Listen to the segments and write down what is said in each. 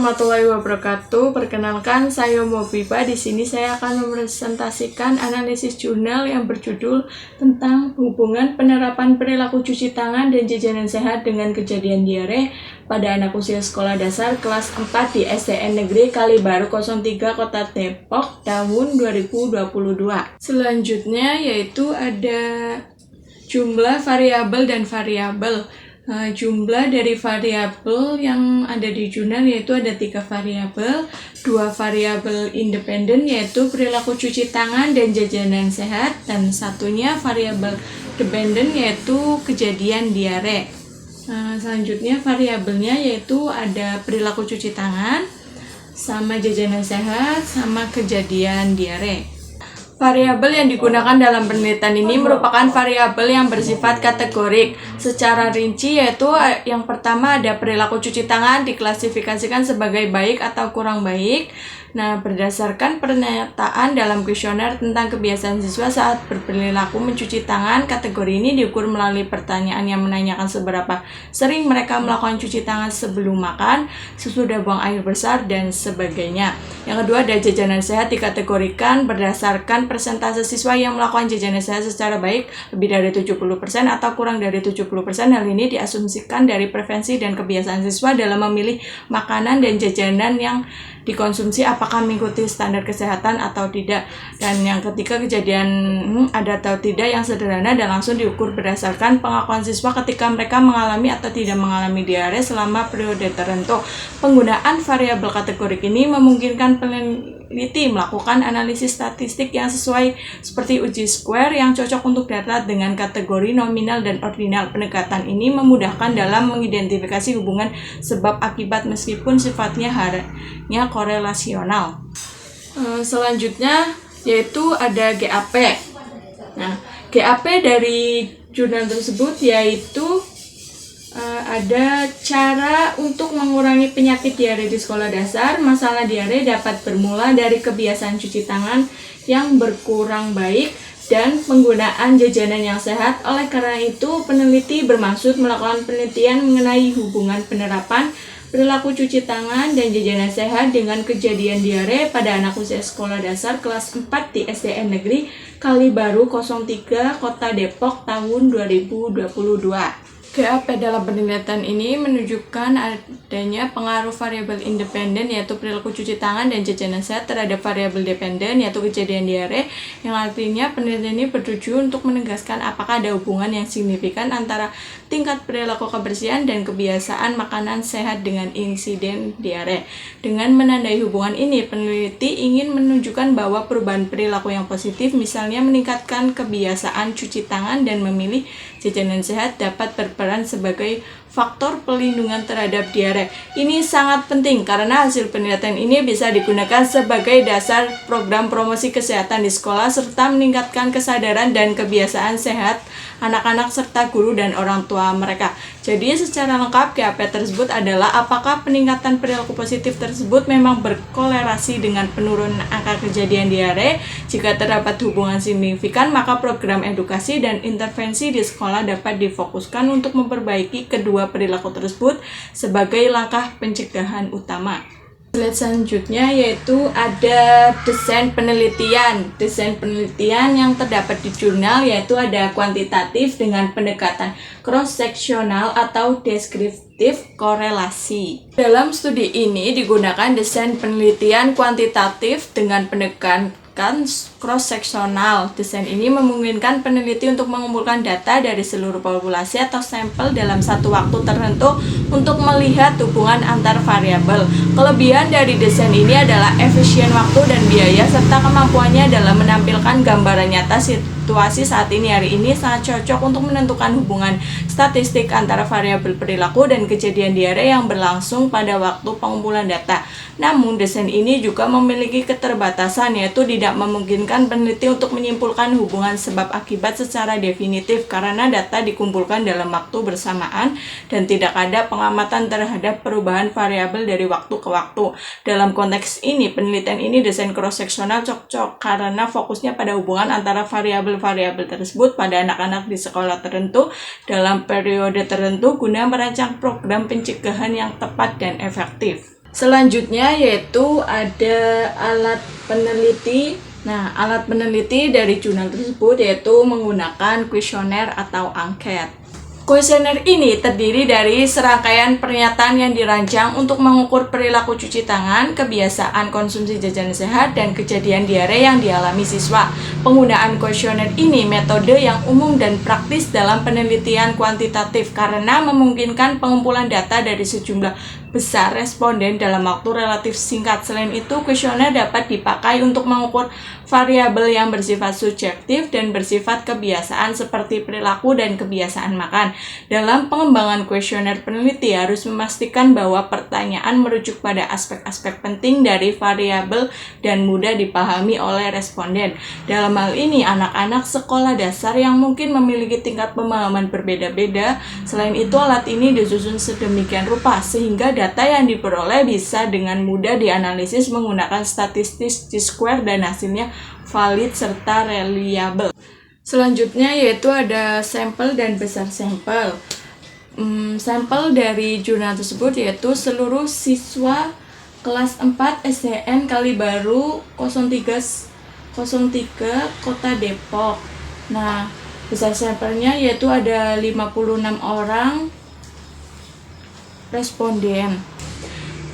warahmatullahi wabarakatuh. Perkenalkan, saya Mobiba. Di sini saya akan mempresentasikan analisis jurnal yang berjudul tentang hubungan penerapan perilaku cuci tangan dan jajanan sehat dengan kejadian diare pada anak usia sekolah dasar kelas 4 di SDN Negeri Kalibaru 03 Kota Depok tahun 2022. Selanjutnya yaitu ada jumlah variabel dan variabel. Jumlah dari variabel yang ada di jurnal yaitu ada 3 variabel, 2 variabel independen yaitu perilaku cuci tangan dan jajanan sehat, dan satunya variabel dependen yaitu kejadian diare. Selanjutnya variabelnya yaitu ada perilaku cuci tangan, sama jajanan sehat, sama kejadian diare. Variabel yang digunakan dalam penelitian ini merupakan variabel yang bersifat kategorik. Secara rinci yaitu yang pertama ada perilaku cuci tangan diklasifikasikan sebagai baik atau kurang baik. Nah, berdasarkan pernyataan dalam kuesioner tentang kebiasaan siswa saat berperilaku mencuci tangan, kategori ini diukur melalui pertanyaan yang menanyakan seberapa sering mereka melakukan cuci tangan sebelum makan, sesudah buang air besar, dan sebagainya. Yang kedua ada jajanan sehat dikategorikan berdasarkan persentase siswa yang melakukan jajanan sehat secara baik lebih dari 70% atau kurang dari 70%. Hal ini diasumsikan dari preferensi dan kebiasaan siswa dalam memilih makanan dan jajanan yang dikonsumsi apakah mengikuti standar kesehatan atau tidak. Dan yang ketiga kejadian ada atau tidak yang sederhana dan langsung diukur berdasarkan pengakuan siswa ketika mereka mengalami atau tidak mengalami diare selama periode tertentu. Penggunaan variabel kategorik ini memungkinkan peneliti melakukan analisis statistik yang sesuai seperti uji square yang cocok untuk data dengan kategori nominal dan ordinal. Pendekatan ini memudahkan dalam mengidentifikasi hubungan sebab akibat meskipun sifatnya hanya korelasional. Selanjutnya yaitu ada GAP. Nah, GAP dari jurnal tersebut yaitu ada cara untuk mengurangi penyakit diare di sekolah dasar. Masalah diare dapat bermula dari kebiasaan cuci tangan yang berkurang baik dan penggunaan jajanan yang sehat. Oleh karena itu, peneliti bermaksud melakukan penelitian mengenai hubungan penerapan perilaku cuci tangan dan jajanan sehat dengan kejadian diare pada anak usia sekolah dasar kelas 4 di SDN Negeri Kalibaru 03 Kota Depok tahun 2022. GAP dalam penelitian ini menunjukkan adanya pengaruh variabel independen yaitu perilaku cuci tangan dan jajanan sehat terhadap variabel dependen yaitu kejadian diare, yang artinya penelitian ini bertujuan untuk menegaskan apakah ada hubungan yang signifikan antara tingkat perilaku kebersihan dan kebiasaan makanan sehat dengan insiden diare. Dengan menandai hubungan ini, peneliti ingin menunjukkan bahwa perubahan perilaku yang positif, misalnya meningkatkan kebiasaan cuci tangan dan memilih jajanan sehat, dapat berperan sebagai faktor pelindungan terhadap diare. Ini sangat penting karena hasil penelitian ini bisa digunakan sebagai dasar program promosi kesehatan di sekolah serta meningkatkan kesadaran dan kebiasaan sehat anak-anak serta guru dan orang tua mereka. Jadi secara lengkap GAP tersebut adalah apakah peningkatan perilaku positif tersebut memang berkolerasi dengan penurunan angka kejadian diare. Jika terdapat hubungan signifikan, maka program edukasi dan intervensi di sekolah dapat difokuskan untuk memperbaiki kedua perilaku tersebut sebagai langkah pencegahan utama. Slide selanjutnya yaitu ada desain penelitian. Desain penelitian yang terdapat di jurnal yaitu ada kuantitatif dengan pendekatan cross-seksional atau deskriptif korelasi. Dalam studi ini digunakan desain penelitian kuantitatif dengan pendekatan cross-seksional. Desain ini memungkinkan peneliti untuk mengumpulkan data dari seluruh populasi atau sampel dalam satu waktu tertentu untuk melihat hubungan antar variabel. Kelebihan dari desain ini adalah efisien waktu dan biaya serta kemampuannya dalam menampilkan gambaran nyata situasi saat ini. Hari ini sangat cocok untuk menentukan hubungan statistik antara variabel perilaku dan kejadian diare yang berlangsung pada waktu pengumpulan data. Namun, desain ini juga memiliki keterbatasan, yaitu tidak memungkinkan peneliti untuk menyimpulkan hubungan sebab akibat secara definitif karena data dikumpulkan dalam waktu bersamaan dan tidak ada pengamatan terhadap perubahan variabel dari waktu ke waktu. Dalam konteks ini, penelitian ini desain cross-seksional cocok karena fokusnya pada hubungan antara variabel-variabel tersebut pada anak-anak di sekolah tertentu dalam periode tertentu guna merancang program pencegahan yang tepat dan efektif. Selanjutnya yaitu ada alat peneliti. Nah, alat peneliti dari jurnal tersebut yaitu menggunakan kuesioner atau angket. Kuesioner ini terdiri dari serangkaian pernyataan yang dirancang untuk mengukur perilaku cuci tangan, kebiasaan konsumsi jajanan sehat, dan kejadian diare yang dialami siswa. Penggunaan kuesioner ini metode yang umum dan praktis dalam penelitian kuantitatif karena memungkinkan pengumpulan data dari sejumlah besar responden dalam waktu relatif singkat. Selain itu, kuesioner dapat dipakai untuk mengukur variabel yang bersifat subjektif dan bersifat kebiasaan seperti perilaku dan kebiasaan makan. Dalam pengembangan kuesioner, peneliti harus memastikan bahwa pertanyaan merujuk pada aspek-aspek penting dari variabel dan mudah dipahami oleh responden. Dalam hal ini, anak-anak sekolah dasar yang mungkin memiliki tingkat pemahaman berbeda-beda. Selain itu, alat ini disusun sedemikian rupa sehingga data yang diperoleh bisa dengan mudah dianalisis menggunakan statistik chi-square dan hasilnya valid serta reliable. Selanjutnya yaitu ada sampel dan besar sampel. Sampel dari jurnal tersebut yaitu seluruh siswa kelas 4 SDN Kalibaru 03 Kota Depok. Nah, besar sampelnya yaitu ada 56 orang responden.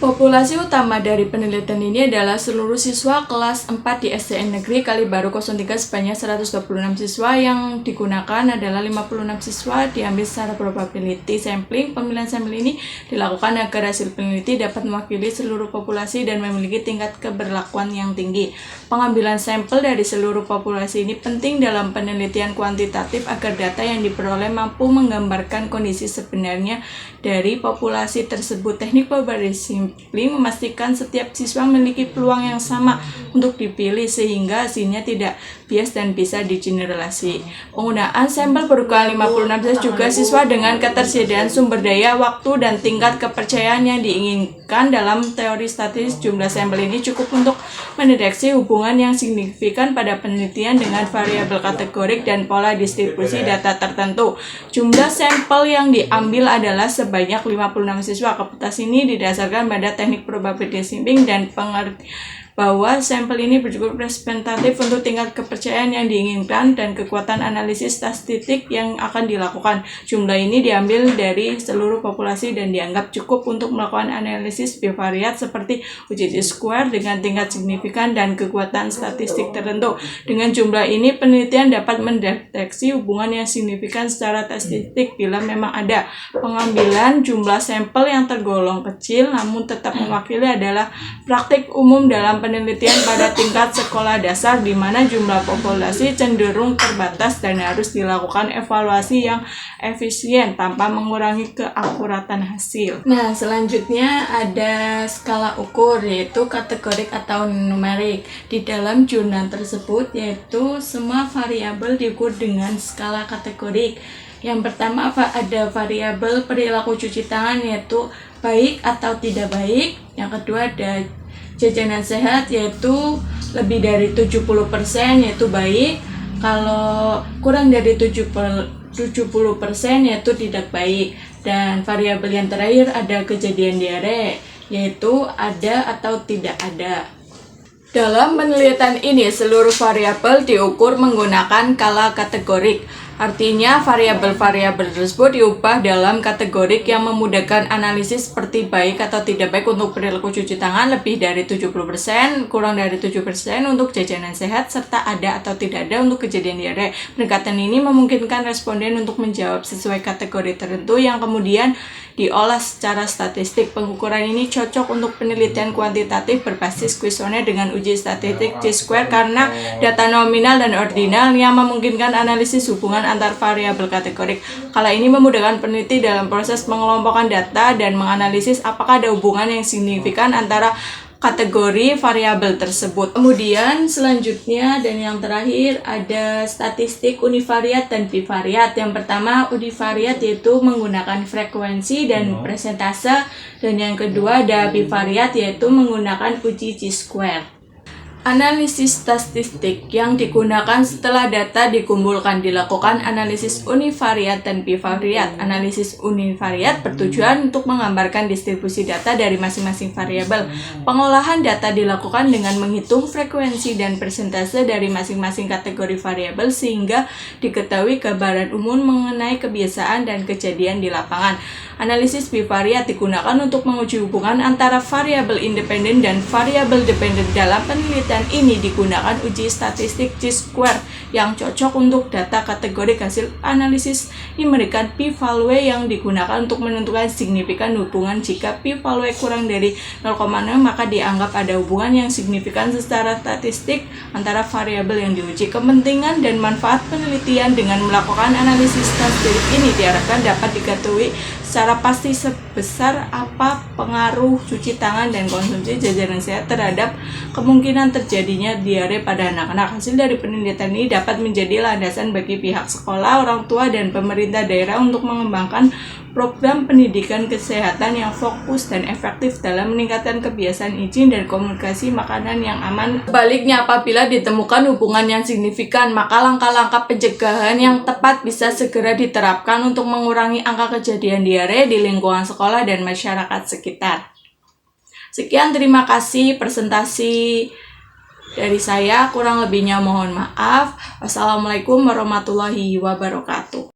Populasi utama dari penelitian ini adalah seluruh siswa kelas 4 di SDN Negeri Kalibaru 03 sebanyak 126 siswa. Yang digunakan adalah 56 siswa diambil secara probability sampling. Pemilihan sampel ini dilakukan agar hasil peneliti dapat mewakili seluruh populasi dan memiliki tingkat keberlakuan yang tinggi. Pengambilan sampel dari seluruh populasi ini penting dalam penelitian kuantitatif agar data yang diperoleh mampu menggambarkan kondisi sebenarnya dari populasi tersebut. Teknik probability memastikan setiap siswa memiliki peluang yang sama untuk dipilih sehingga hasilnya tidak bias dan bisa digeneralisasi. Penggunaan sampel berukuran 56 juga siswa dengan ketersediaan sumber daya, waktu, dan tingkat kepercayaan yang diinginkan dalam teori statistik. Jumlah sampel ini cukup untuk mendeteksi hubungan yang signifikan pada penelitian dengan variabel kategorik dan pola distribusi data tertentu. Jumlah sampel yang diambil adalah sebanyak 56 siswa. Keputusan ini didasarkan pada teknik probability sampling dan pengertian bahwa sampel ini cukup representatif untuk tingkat kepercayaan yang diinginkan dan kekuatan analisis statistik yang akan dilakukan. Jumlah ini diambil dari seluruh populasi dan dianggap cukup untuk melakukan analisis bivariat seperti uji chi-square dengan tingkat signifikan dan kekuatan statistik tertentu. Dengan jumlah ini, penelitian dapat mendeteksi hubungan yang signifikan secara statistik bila memang ada. Pengambilan jumlah sampel yang tergolong kecil namun tetap mewakili adalah praktik umum dalam penelitian pada tingkat sekolah dasar di mana jumlah populasi cenderung terbatas dan harus dilakukan evaluasi yang efisien tanpa mengurangi keakuratan hasil. Nah, selanjutnya ada skala ukur yaitu kategorik atau numerik. Di dalam jurnal tersebut yaitu semua variabel diukur dengan skala kategorik. Yang pertama ada variabel perilaku cuci tangan yaitu baik atau tidak baik. Yang kedua ada jajanan sehat yaitu lebih dari 70% yaitu baik. Kalau kurang dari 70% yaitu tidak baik. Dan variabel yang terakhir ada kejadian diare yaitu ada atau tidak ada. Dalam penelitian ini seluruh variabel diukur menggunakan skala kategorik. Artinya, variabel-variabel tersebut diubah dalam kategorik yang memudahkan analisis seperti baik atau tidak baik untuk perilaku cuci tangan lebih dari 70%, kurang dari 7% untuk jajanan sehat, serta ada atau tidak ada untuk kejadian diare. Pendekatan ini memungkinkan responden untuk menjawab sesuai kategori tertentu yang kemudian diolah secara statistik. Pengukuran ini cocok untuk penelitian kuantitatif berbasis kuesioner dengan uji statistik chi-square karena data nominal dan ordinal yang memungkinkan analisis hubungan antar variabel kategorik. Skala ini memudahkan peneliti dalam proses mengelompokkan data dan menganalisis apakah ada hubungan yang signifikan antara kategori variabel tersebut. Kemudian selanjutnya dan yang terakhir ada statistik univariat dan bivariat. Yang pertama univariat yaitu menggunakan frekuensi dan persentase, dan yang kedua ada bivariat yaitu menggunakan uji chi-square. Analisis statistik yang digunakan setelah data dikumpulkan dilakukan analisis univariat dan bivariat. Analisis univariat bertujuan untuk menggambarkan distribusi data dari masing-masing variabel. Pengolahan data dilakukan dengan menghitung frekuensi dan persentase dari masing-masing kategori variabel sehingga diketahui gambaran umum mengenai kebiasaan dan kejadian di lapangan. Analisis bivariat digunakan untuk menguji hubungan antara variabel independen dan variabel dependen. Dalam penelitian ini digunakan uji statistik chi-square yang cocok untuk data kategori hasil analisis. Memberikan p-value yang digunakan untuk menentukan signifikan hubungan. Jika p-value kurang dari 0,0 maka dianggap ada hubungan yang signifikan secara statistik antara variabel yang diuji. Kepentingan dan manfaat penelitian dengan melakukan analisis statistik ini diharapkan dapat diketahui secara pasti sebesar apa pengaruh cuci tangan dan konsumsi jajanan sehat terhadap kemungkinan terjadinya diare pada anak-anak. Hasil dari penelitian ini dapat menjadi landasan bagi pihak sekolah, orang tua, dan pemerintah daerah untuk mengembangkan program pendidikan kesehatan yang fokus dan efektif dalam meningkatkan kebiasaan izin dan komunikasi makanan yang aman. Sebaliknya, apabila ditemukan hubungan yang signifikan, maka langkah-langkah pencegahan yang tepat bisa segera diterapkan untuk mengurangi angka kejadian diare di lingkungan sekolah dan masyarakat sekitar. Sekian, terima kasih presentasi dari saya, kurang lebihnya mohon maaf. Wassalamualaikum warahmatullahi wabarakatuh.